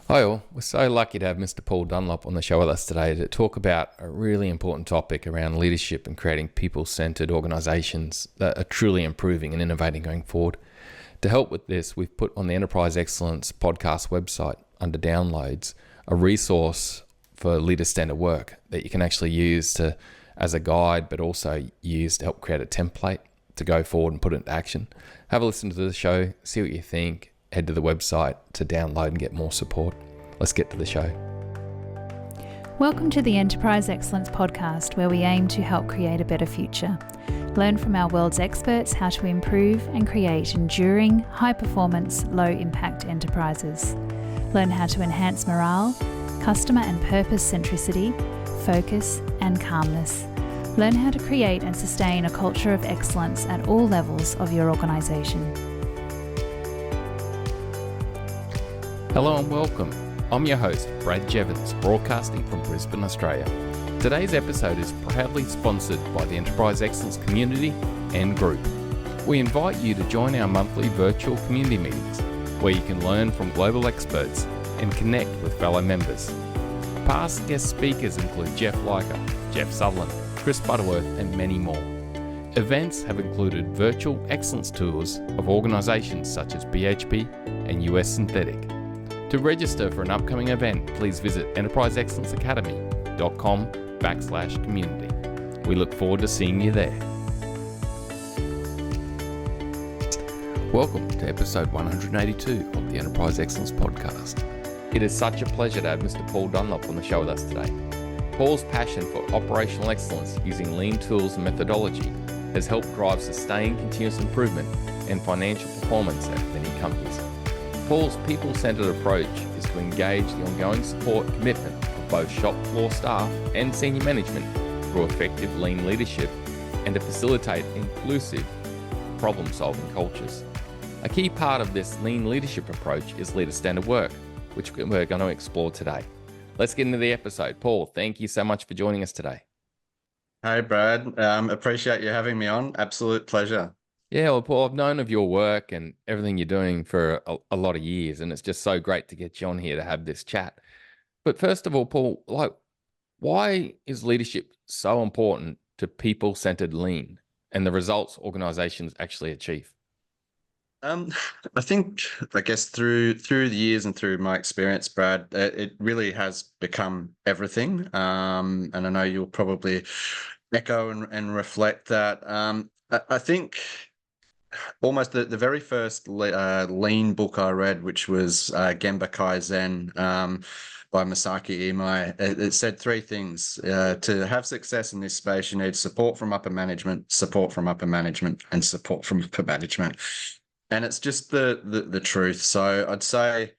Hi all, we're so lucky to have Mr. Paul Dunlop on the show with us today to talk about a really important topic around leadership and creating people-centered organisations that are truly improving and innovating going forward. To help with this, we've put on the Enterprise Excellence podcast website under downloads a resource for leader-centered work that you can actually use as a guide, but also use to help create a template to go forward and put it into action. Have a listen to the show, see what you think. Head to the website to download and get more support. Let's get to the show. Welcome to the Enterprise Excellence podcast, where we aim to help create a better future. Learn from our world's experts how to improve and create enduring, high-performance, low-impact enterprises. Learn how to enhance morale, customer and purpose centricity, focus, and calmness. Learn how to create and sustain a culture of excellence at all levels of your organisation. Hello and welcome. I'm your host, Brad Jevons, broadcasting from Brisbane, Australia. Today's episode is proudly sponsored by the Enterprise Excellence community and group. We invite you to join our monthly virtual community meetings, where you can learn from global experts and connect with fellow members. Past guest speakers include Jeff Leica, Jeff Sutherland, Chris Butterworth, and many more. Events have included virtual excellence tours of organisations such as BHP and US Synthetic. To register for an upcoming event, please visit enterpriseexcellenceacademy.com/community. We look forward to seeing you there. Welcome to episode 182 of the Enterprise Excellence Podcast. It is such a pleasure to have Mr. Paul Dunlop on the show with us today. Paul's passion for operational excellence using lean tools and methodology has helped drive sustained continuous improvement and financial performance at many companies. Paul's people-centered approach is to engage the ongoing support and commitment of both shop floor staff and senior management through effective lean leadership and to facilitate inclusive problem-solving cultures. A key part of this lean leadership approach is leader-centered work, which we're going to explore today. Let's get into the episode. Paul, thank you so much for joining us today. Hey, Brad. Appreciate you having me on. Absolute pleasure. Yeah, well, Paul, I've known of your work and everything you're doing for a lot of years, and it's just so great to get you on here to have this chat. But first of all, Paul, why is leadership so important to people-centered lean and the results organizations actually achieve? I guess through the years and through my experience, Brad, it really has become everything. And I know you'll probably echo and reflect that. I think almost the very first lean book I read, which was Gemba Kaizen by Masaki Imai, it said three things. To have success in this space, you need support from upper management, support from upper management, and support from upper management. And it's just the truth. So I'd say,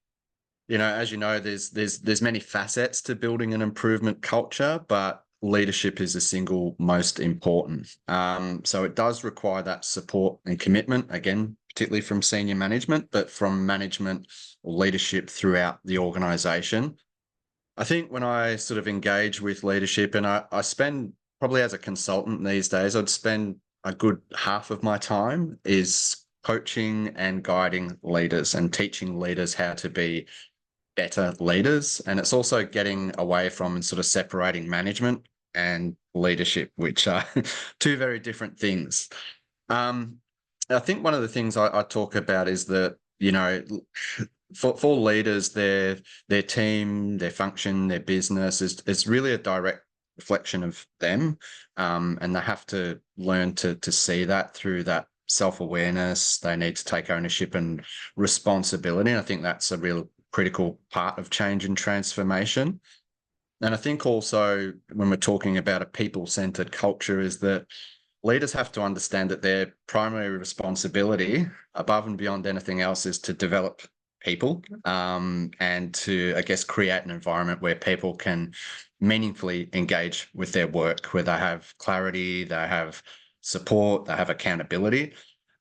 as you know, there's many facets to building an improvement culture, but leadership is the single most important. So it does require that support and commitment, again, particularly from senior management, but from management or leadership throughout the organization. I think when I sort of engage with leadership, and I spend probably as a consultant these days, I'd spend a good half of my time is coaching and guiding leaders and teaching leaders how to be better leaders. And it's also getting away from and sort of separating management and leadership, which are two very different things. I think one of the things I talk about is that, for leaders, their team, their function, their business is really a direct reflection of them. And they have to learn to see that through that self-awareness. They need to take ownership and responsibility. And I think that's a real critical part of change and transformation. And I think also when we're talking about a people-centered culture is that leaders have to understand that their primary responsibility above and beyond anything else is to develop people and to, I guess, create an environment where people can meaningfully engage with their work, where they have clarity, they have support, they have accountability.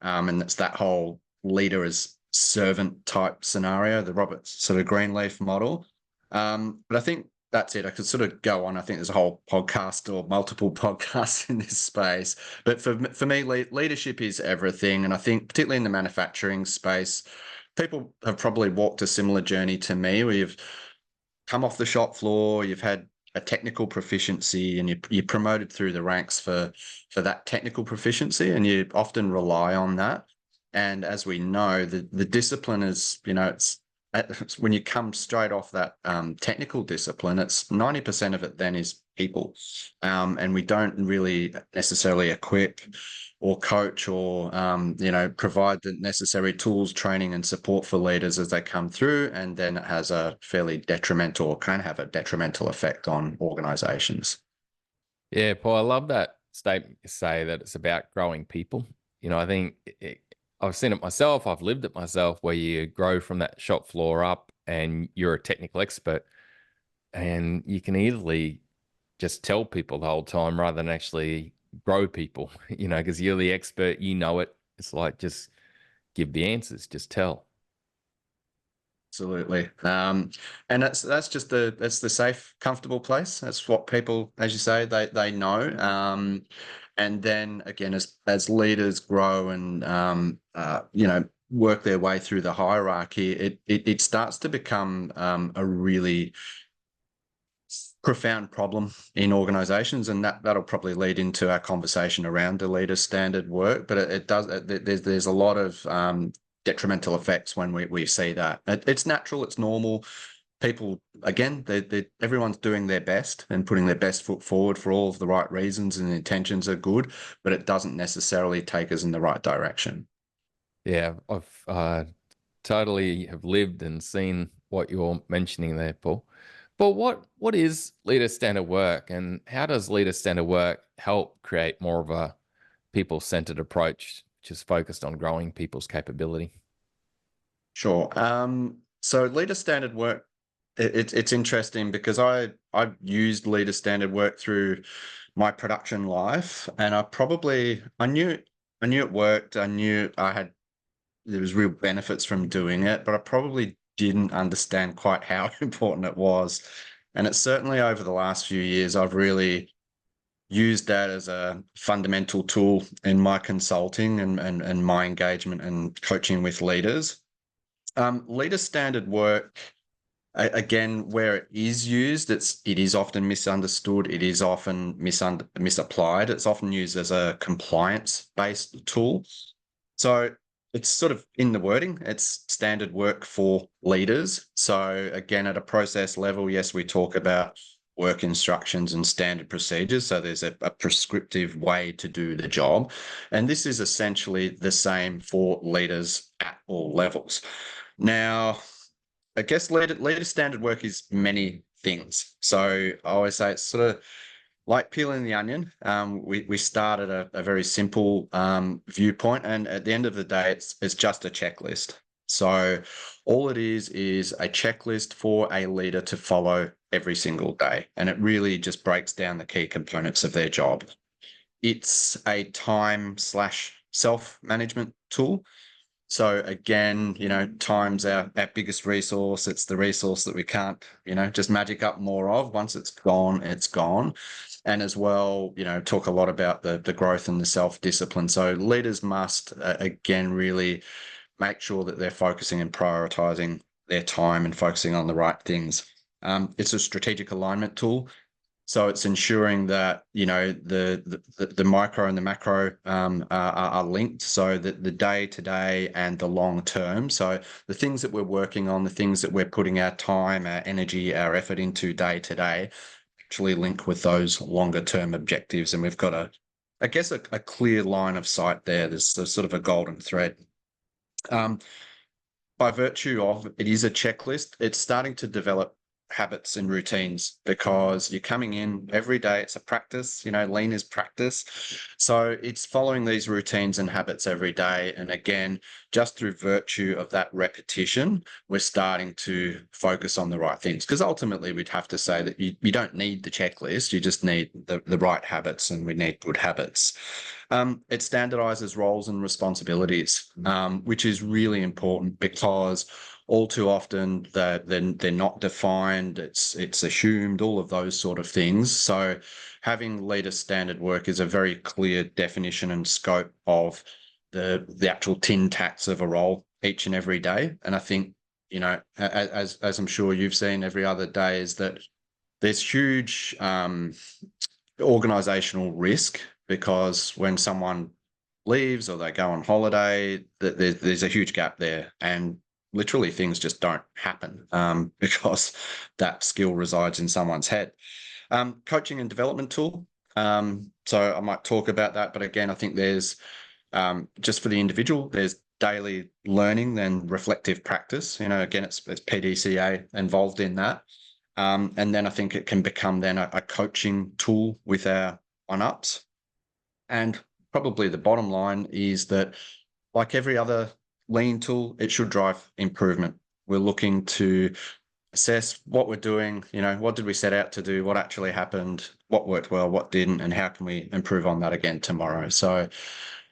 And it's that whole leader as servant type scenario, the Robert sort of Greenleaf model. But I think that's it. I could sort of go on. I think there's a whole podcast or multiple podcasts in this space. But for me, leadership is everything. And I think particularly in the manufacturing space, people have probably walked a similar journey to me, where you've come off the shop floor, you've had a technical proficiency, and you're promoted through the ranks for that technical proficiency, and you often rely on that. And as we know, the discipline is, it's when you come straight off that technical discipline, it's 90% of it then is people, and we don't really necessarily equip or coach or provide the necessary tools, training, and support for leaders as they come through, and then it has a fairly detrimental, or can have a detrimental effect on organisations. Yeah, Paul, I love that statement you say that it's about growing people. I think I've seen it myself. I've lived it myself, where you grow from that shop floor up and you're a technical expert, and you can easily just tell people the whole time rather than actually grow people, because you're the expert, it. It's like, just give the answers, just tell. Absolutely. And that's the safe, comfortable place. That's what people, as you say, they know. And then again, as leaders grow and work their way through the hierarchy, it starts to become a really profound problem in organizations, and that'll probably lead into our conversation around the leader standard work. But it does, there's a lot of detrimental effects when we see that. It's natural, it's normal. People, again, everyone's doing their best and putting their best foot forward for all of the right reasons, and the intentions are good, but it doesn't necessarily take us in the right direction. Yeah, I've totally have lived and seen what you're mentioning there, Paul. But what is leader standard work, and how does leader standard work help create more of a people-centered approach, which is focused on growing people's capability? Sure. So leader standard work, it's interesting because I've used leader standard work through my production life, and I knew it worked. I knew there was real benefits from doing it, but I probably didn't understand quite how important it was. And it's certainly over the last few years, I've really used that as a fundamental tool in my consulting and my engagement and coaching with leaders. Leader standard work, again, where it is used, it is often misunderstood. It is often misapplied. It's often used as a compliance-based tool. So it's sort of in the wording, it's standard work for leaders. So again, at a process level, yes, we talk about work instructions and standard procedures. So there's a prescriptive way to do the job. And this is essentially the same for leaders at all levels. Now, I guess leader standard work is many things. So I always say it's sort of like peeling the onion. We start at a very simple viewpoint, and at the end of the day, it's just a checklist. So all it is a checklist for a leader to follow every single day, and it really just breaks down the key components of their job. It's a time/self-management tool. So again, time's our biggest resource. It's the resource that we can't, just magic up more of. Once it's gone, it's gone. And as well, talk a lot about the growth and the self-discipline. So leaders must, again, really make sure that they're focusing and prioritizing their time and focusing on the right things. It's a strategic alignment tool. So it's ensuring that, the micro and the macro are linked, so that the day-to-day and the long-term. So the things that we're working on, the things that we're putting our time, our energy, our effort into day-to-day actually link with those longer-term objectives. And we've got a clear line of sight there. There's sort of a golden thread. By virtue of it is a checklist, it's starting to develop habits and routines, because you're coming in every day. It's a practice, lean is practice. So it's following these routines and habits every day. And again, just through virtue of that repetition, we're starting to focus on the right things, because ultimately we'd have to say that you don't need the checklist, you just need the right habits, and we need good habits. It standardizes roles and responsibilities, which is really important, because all too often they're not defined, it's assumed, all of those sort of things. So having leader standard work is a very clear definition and scope of the actual tin tacks of a role each and every day. And I think, as I'm sure you've seen every other day, is that there's huge organizational risk, because when someone leaves or they go on holiday, that there's a huge gap there, and literally things just don't happen because that skill resides in someone's head. Coaching and development tool. So I might talk about that, but again, I think there's just for the individual, there's daily learning and reflective practice. Again, it's PDCA involved in that. And then I think it can become then a coaching tool with our on-ups. And probably the bottom line is that, like every other lean tool, it should drive improvement. We're looking to assess what we're doing, what did we set out to do, what actually happened, what worked well, what didn't, and how can we improve on that again tomorrow. So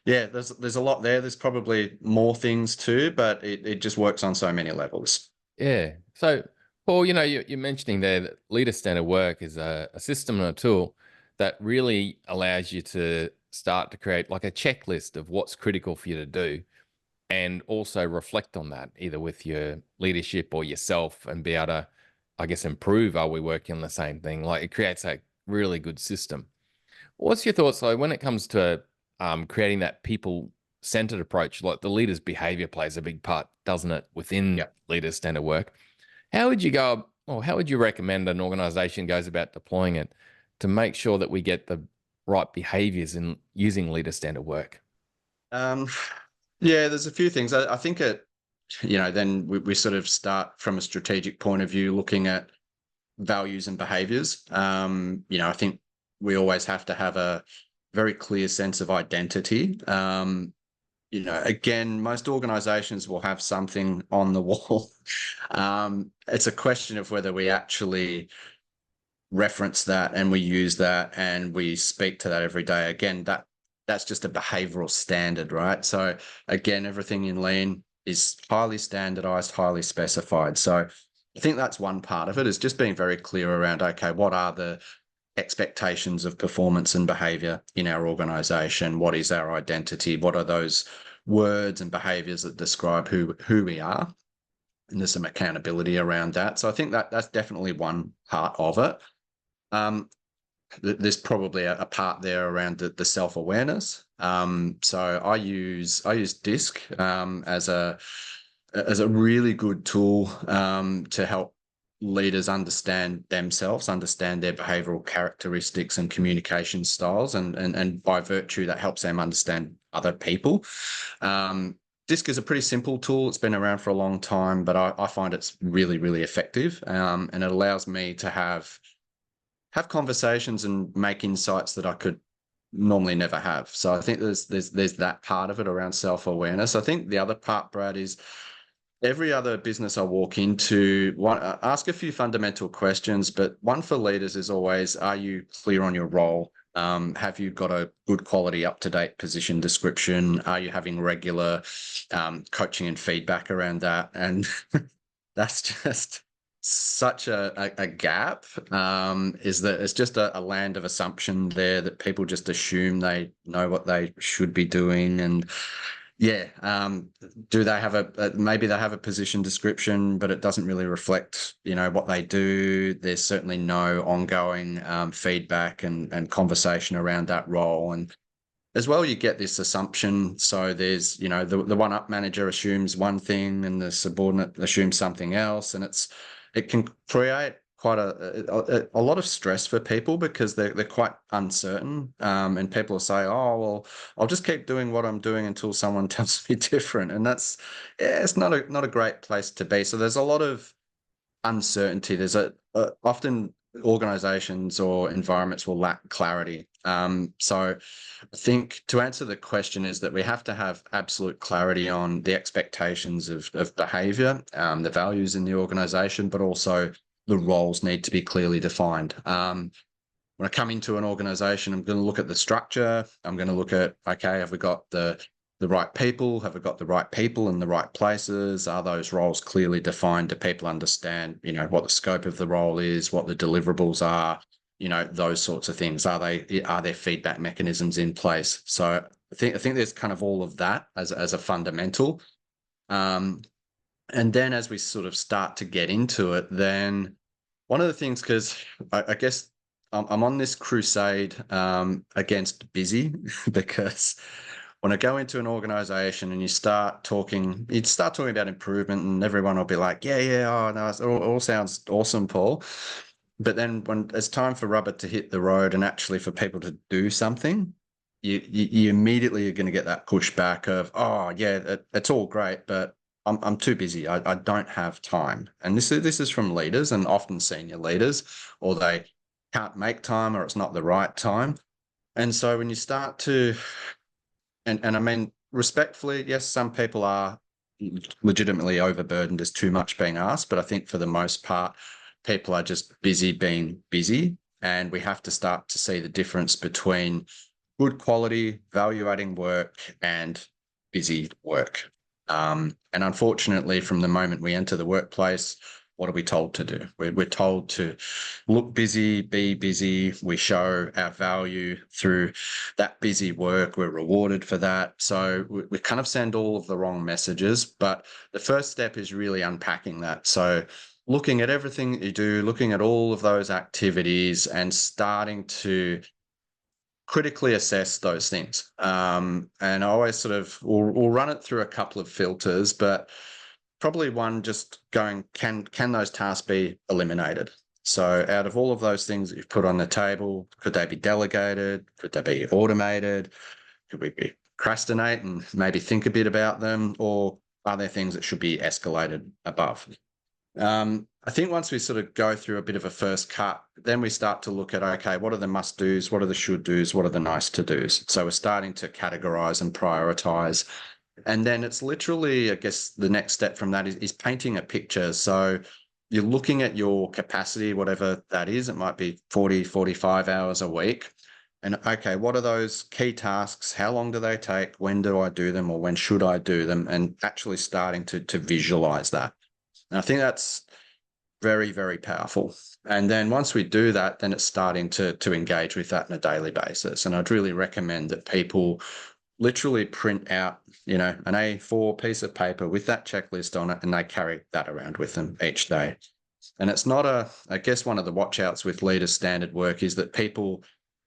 yeah, there's a lot there. There's probably more things too, but it just works on so many levels. Yeah. So, Paul, you're mentioning there that leader standard work is a system and a tool that really allows you to start to create like a checklist of what's critical for you to do, and also reflect on that either with your leadership or yourself, and be able to, I guess, improve. Are we working on the same thing? Like, it creates a really good system. What's your thoughts though when it comes to creating that people-centered approach? Like, the leader's behavior plays a big part, doesn't it, within leader standard work? How would you go, or how would you recommend an organization goes about deploying it to make sure that we get the right behaviors in using leader standard work? Yeah, there's a few things. I think then we sort of start from a strategic point of view, looking at values and behaviors. I think we always have to have a very clear sense of identity. Again, most organizations will have something on the wall. It's a question of whether we actually reference that and we use that and we speak to that every day. Again, that's just a behavioral standard, right? So again, everything in lean is highly standardized, highly specified. So I think that's one part of it, is just being very clear around, okay, what are the expectations of performance and behavior in our organization? What is our identity? What are those words and behaviors that describe who we are? And there's some accountability around that. So I think that's definitely one part of it. There's probably a part there around the self-awareness. So I use DISC as a really good tool to help leaders understand themselves, understand their behavioral characteristics and communication styles, and by virtue that helps them understand other people. DISC is a pretty simple tool. It's been around for a long time, but I find it's really, really effective, and it allows me to have conversations and make insights that I could normally never have. So I think there's that part of it around self-awareness. I think the other part, Brad, is every other business I walk into, ask a few fundamental questions, but one for leaders is always, are you clear on your role? Have you got a good quality, up-to-date position description? Are you having regular coaching and feedback around that? And that's just such a gap, is that it's just a land of assumption there, that people just assume they know what they should be doing. And do they have maybe they have a position description, but it doesn't really reflect, what they do. There's certainly no ongoing feedback and conversation around that role. And as well, you get this assumption. So there's, the one-up manager assumes one thing and the subordinate assumes something else. And it can create quite a lot of stress for people, because they're quite uncertain, and people will say, oh, well, I'll just keep doing what I'm doing until someone tells me different. And it's not a great place to be. So there's a lot of uncertainty. There's often organizations or environments will lack clarity. So I think to answer the question is that we have to have absolute clarity on the expectations of behavior, the values in the organization, but also the roles need to be clearly defined. When I come into an organization, I'm going to look at the structure. I'm going to look at, okay, have we got the right people? Have we got the right people in the right places? Are those roles clearly defined? Do people understand, what the scope of the role is, what the deliverables are, those sorts of things? Are there feedback mechanisms in place? So I think there's kind of all of that as a fundamental. And then as we sort of start to get into it, then one of the things, because I guess I'm on this crusade against busy, because when I go into an organization and you start talking about improvement, and everyone will be like, yeah, oh no, it all sounds awesome, Paul. But then when it's time for rubber to hit the road and actually for people to do something, you immediately are going to get that pushback of, oh yeah, it's all great, but I'm too busy. I don't have time. And this is from leaders, and often senior leaders, or they can't make time, or it's not the right time. And so when you start to, and I mean, respectfully, yes, some people are legitimately overburdened. There's too much being asked, but I think for the most part, people are just busy being busy. And we have to start to see the difference between good quality, value-adding work and busy work. And unfortunately, from the moment we enter the workplace, what are we told to do? We're told to look busy, be busy. We show our value through that busy work. We're rewarded for that. So we kind of send all of the wrong messages. But the first step is really unpacking that. So looking at everything that you do, looking at all of those activities and starting to critically assess those things. And I always sort of we'll run it through a couple of filters, but probably one just going, can those tasks be eliminated? So out of all of those things that you've put on the table, could they be delegated? Could they be automated? Could we procrastinate and maybe think a bit about them? Or are there things that should be escalated above? I think once we sort of go through a bit of a first cut, then we start to look at, okay, what are the must do's? What are the should do's? What are the nice to do's? So we're starting to categorize and prioritize. And then it's literally, I guess, the next step from that is painting a picture. So you're looking at your capacity, whatever that is. It might be 40, 45 hours a week. And okay, what are those key tasks? How long do they take? When do I do them, or when should I do them? And actually starting to visualize that. And I think that's very, very powerful. And then once we do that, then it's starting to engage with that on a daily basis. And I'd really recommend that people literally print out, an A4 piece of paper with that checklist on it, and they carry that around with them each day. And it's not I guess one of the watch outs with leaders standard work is that people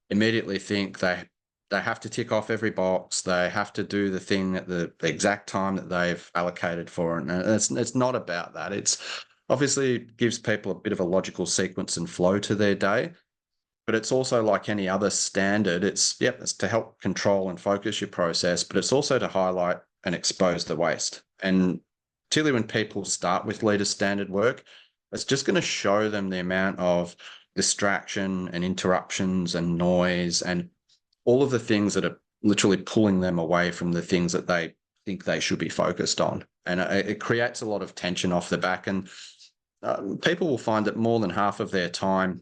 immediately think they have to tick off every box. They have to do the thing at the exact time that they've allocated for it. And it's not about that. It's obviously gives people a bit of a logical sequence and flow to their day, but it's also like any other standard. It's to help control and focus your process, but it's also to highlight and expose the waste. And particularly when people start with leader standard work, it's just going to show them the amount of distraction and interruptions and noise and all of the things that are literally pulling them away from the things that they think they should be focused on. And it creates a lot of tension off the back. And people will find that more than half of their time,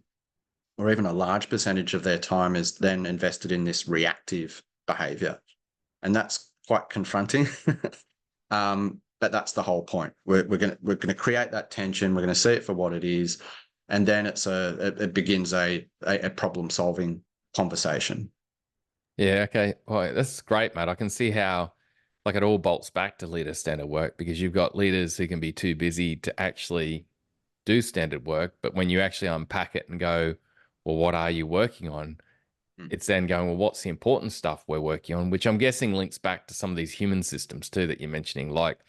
or even a large percentage of their time, is then invested in this reactive behavior. And that's quite confronting. But that's the whole point. We're going to create that tension. We're going to see it for what it is. And then it begins a problem solving conversation. Yeah, okay. Well, that's great, mate. I can see how it all bolts back to leader standard work, because you've got leaders who can be too busy to actually do standard work. But when you actually unpack it and go, well, what are you working on? It's then going, well, what's the important stuff we're working on? Which I'm guessing links back to some of these human systems too that you're mentioning. Like,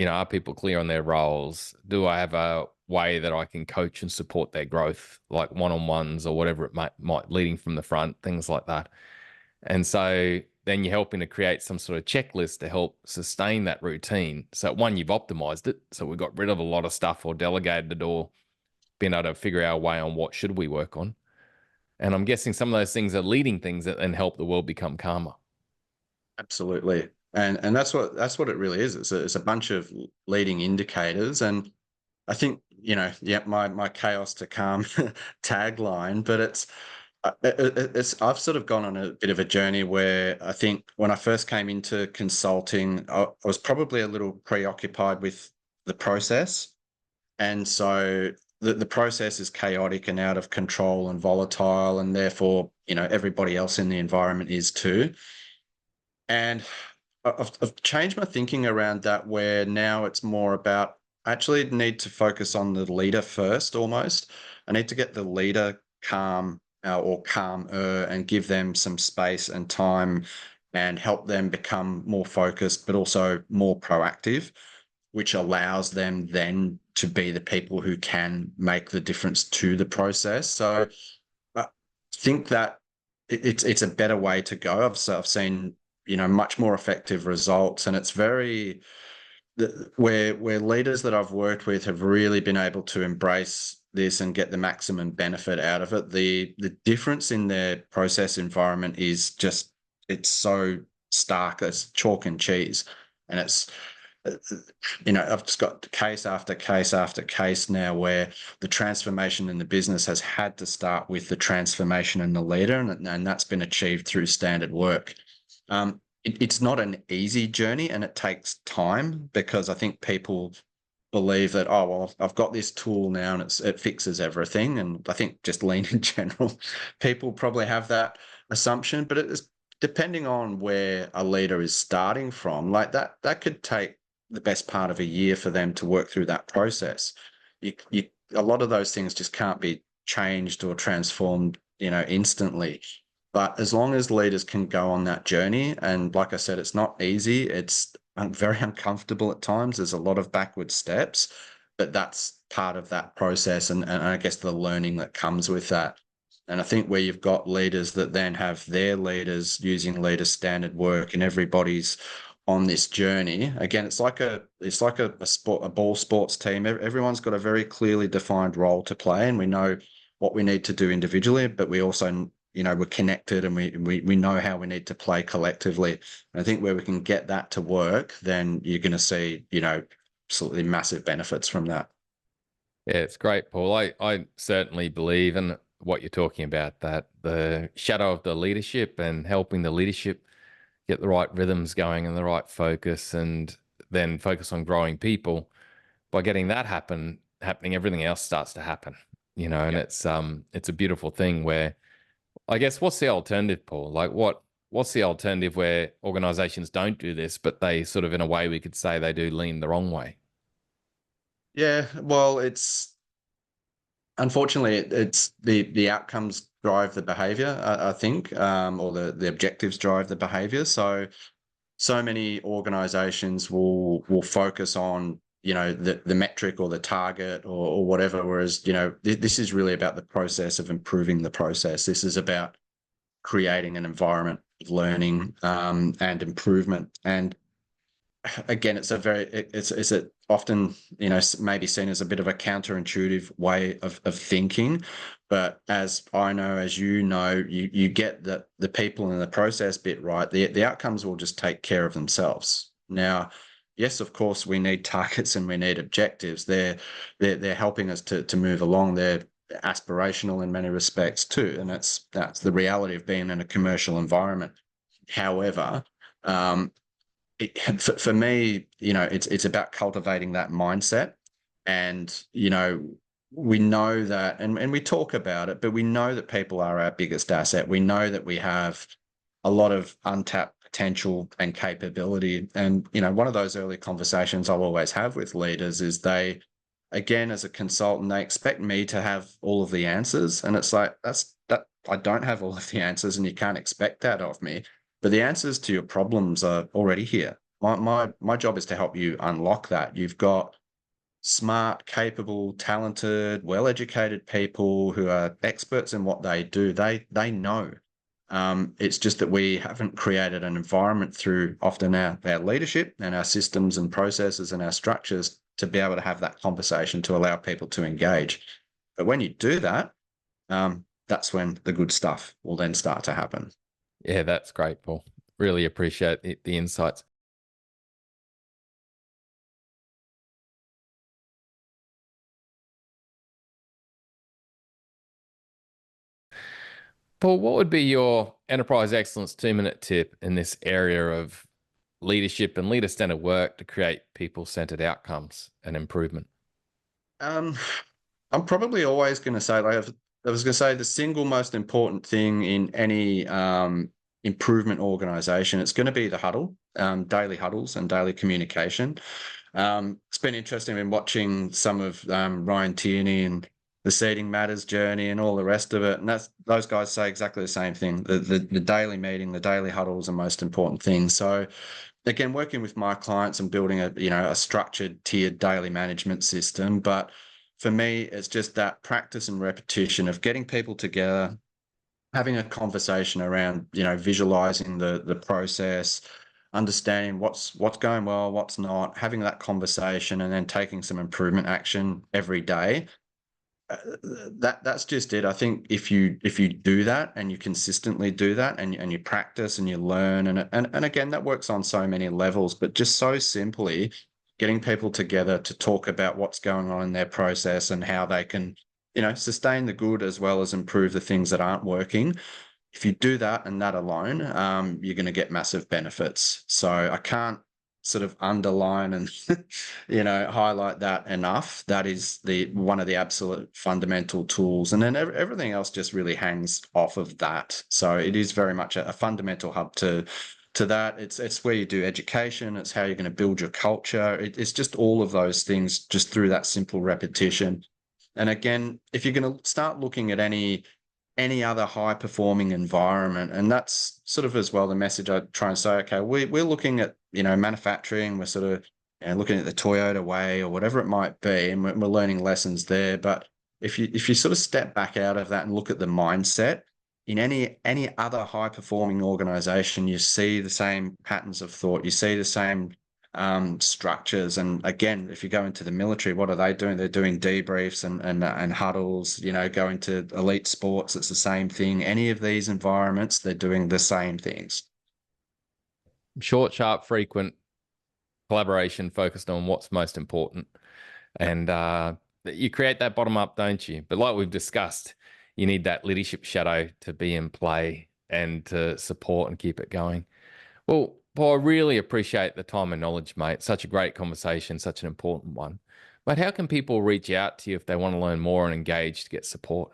are people clear on their roles? Do I have a way that I can coach and support their growth, like one-on-ones or whatever it might leading from the front, things like that. And so then you're helping to create some sort of checklist to help sustain that routine. So one, you've optimized it. So we've got rid of a lot of stuff or delegated it, or been able to figure our way on what should we work on. And I'm guessing some of those things are leading things that then help the world become calmer. Absolutely. And that's what it really is. It's a bunch of leading indicators. And I think, my chaos to calm tagline, but it's I've sort of gone on a bit of a journey where I think when I first came into consulting, I was probably a little preoccupied with the process. And so the process is chaotic and out of control and volatile, and therefore, everybody else in the environment is too. And I've changed my thinking around that, where now it's more about, I actually need to focus on the leader first almost. I need to get the leader calm, or calmer, and give them some space and time and help them become more focused, but also more proactive, which allows them then to be the people who can make the difference to the process. So I think that it's a better way to go. I've seen, much more effective results, and it's very, where leaders that I've worked with have really been able to embrace this and get the maximum benefit out of it. The difference in their process environment is just, it's so stark. It's chalk and cheese, and it's, I've just got case after case after case now where the transformation in the business has had to start with the transformation in the leader, and that's been achieved through standard work. It's not an easy journey, and it takes time, because I think people believe that, oh, well, I've got this tool now and it fixes everything. And I think just lean in general, people probably have that assumption, but it is depending on where a leader is starting from, like that could take the best part of a year for them to work through that process. A lot of those things just can't be changed or transformed, instantly. But as long as leaders can go on that journey, and like I said, it's not easy. It's very uncomfortable at times. There's a lot of backward steps, but that's part of that process, and I guess the learning that comes with that. And I think where you've got leaders that then have their leaders using leader standard work, and everybody's on this journey. Again, it's like a ball sports team. Everyone's got a very clearly defined role to play, and we know what we need to do individually, but we also, we're connected, and we know how we need to play collectively. And I think where we can get that to work, then you're going to see, absolutely massive benefits from that. Yeah, it's great, Paul. I certainly believe in what you're talking about, that the shadow of the leadership and helping the leadership get the right rhythms going and the right focus, and then focus on growing people. By getting that happening, everything else starts to happen, and Yep. it's a beautiful thing where, I guess, what's the alternative, Paul? Like what's the alternative where organizations don't do this, but they sort of, in a way, we could say they do lean the wrong way? Yeah, well, it's unfortunately it's the outcomes drive the behavior, I think, or the objectives drive the behavior. So many organizations will focus on, the metric or the target, or whatever, whereas, this is really about the process of improving the process. This is about creating an environment of learning, and improvement. And again, it's a often, maybe seen as a bit of a counterintuitive way of thinking. But as I know, as you get the people in the process bit right, the outcomes will just take care of themselves. Now, yes, of course, we need targets and we need objectives. They're helping us to move along. They're aspirational in many respects too, and that's the reality of being in a commercial environment. However, for me, it's about cultivating that mindset. And, we know that, and we talk about it, but we know that people are our biggest asset. We know that we have a lot of untapped potential and capability. And, one of those early conversations I'll always have with leaders is they, again, as a consultant, they expect me to have all of the answers. And it's like, that I don't have all of the answers, and you can't expect that of me. But the answers to your problems are already here. My job is to help you unlock that. You've got smart, capable, talented, well-educated people who are experts in what they do. They know. It's just that we haven't created an environment through often our leadership and our systems and processes and our structures to be able to have that conversation, to allow people to engage. But when you do that, that's when the good stuff will then start to happen. Yeah, that's great, Paul. Really appreciate the insights. Paul, what would be your enterprise excellence 2-minute tip in this area of leadership and leader centered work to create people centered outcomes and improvement? I'm probably always going to say, like I was going to say, the single most important thing in any improvement organization, it's going to be the huddle, daily huddles and daily communication. It's been interesting in watching some of Ryan Tierney and the Seeding Matters journey and all the rest of it. And those guys say exactly the same thing. The daily meeting, the daily huddle is the most important thing. So again, working with my clients and building a structured, tiered daily management system. But for me, it's just that practice and repetition of getting people together, having a conversation around, visualizing the process, understanding what's going well, what's not, having that conversation, and then taking some improvement action every day. That's just it. I think if you do that and you consistently do that and you practice and you learn and again, that works on so many levels, but just so simply getting people together to talk about what's going on in their process and how they can, sustain the good as well as improve the things that aren't working. If you do that and that alone, you're going to get massive benefits. So I can't sort of underline and highlight that enough. That is one of the absolute fundamental tools, and then everything else just really hangs off of that. So it is very much a fundamental hub to that. It's where you do education. It's how you're going to build your culture. It's just all of those things just through that simple repetition. And again, if you're going to start looking at any other high performing environment, and that's sort of as well the message I try and say, okay, we're looking at manufacturing, we're sort of looking at the Toyota way or whatever it might be, and we're learning lessons there. But if you sort of step back out of that and look at the mindset in any other high performing organization, you see the same patterns of thought, you see the same structures. And again, if you go into the military, what are they doing? They're doing debriefs and huddles. Going to elite sports, it's the same thing. Any of these environments, they're doing the same things. Short, sharp, frequent collaboration focused on what's most important. And you create that bottom up, don't you? But like we've discussed, you need that leadership shadow to be in play and to support and keep it going. Well, Paul, I really appreciate the time and knowledge, mate. Such a great conversation, such an important one. But how can people reach out to you if they want to learn more and engage to get support?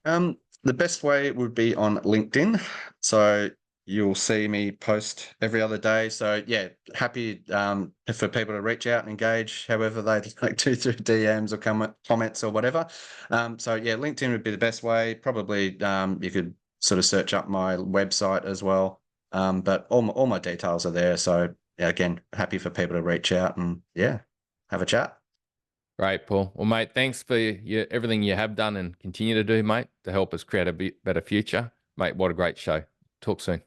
The best way would be on LinkedIn. So you'll see me post every other day. So yeah, happy for people to reach out and engage however they'd like to, through DMs or comments or whatever. So yeah, LinkedIn would be the best way. Probably you could sort of search up my website as well. But all my details are there. So yeah, again, happy for people to reach out and have a chat. Great, Paul. Well, mate, thanks for everything you have done and continue to do, mate, to help us create a better future. Mate, what a great show. Talk soon.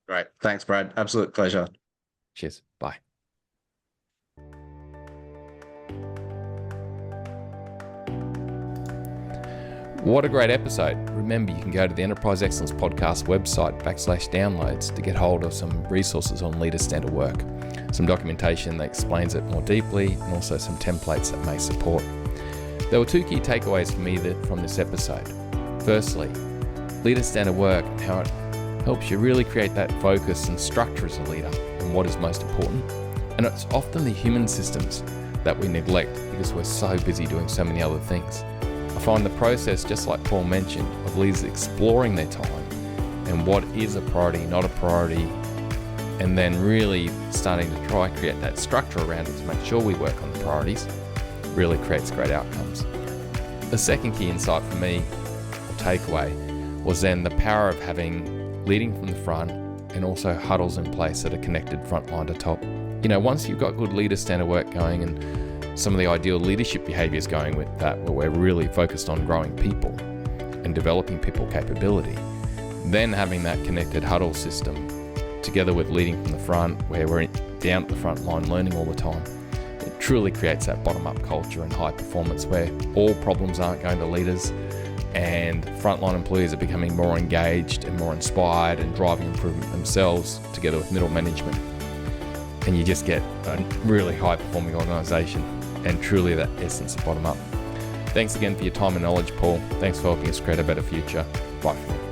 Great. Thanks, Brad. Absolute pleasure. Cheers. Bye. What a great episode. Remember, you can go to the Enterprise Excellence Podcast website /downloads to get hold of some resources on leader standard work, some documentation that explains it more deeply, and also some templates that may support. There were two key takeaways for me from this episode. Firstly, leader standard work and how it helps you really create that focus and structure as a leader and what is most important. And it's often the human systems that we neglect because we're so busy doing so many other things. I find the process, just like Paul mentioned, of leaders exploring their time and what is a priority, not a priority, and then really starting to try and create that structure around it to make sure we work on the priorities, really creates great outcomes. The second key insight for me, or takeaway, was then the power of having leading from the front and also huddles in place that are connected frontline to top. Once you've got good leader standard work going and some of the ideal leadership behaviors going with that, where we're really focused on growing people and developing people capability, then having that connected huddle system together with leading from the front, where we're down at the front line learning all the time, it truly creates that bottom-up culture and high performance where all problems aren't going to leaders and frontline employees are becoming more engaged and more inspired and driving improvement themselves together with middle management. And you just get a really high performing organisation and truly that essence of bottom up. Thanks again for your time and knowledge, Paul. Thanks for helping us create a better future. Bye for now.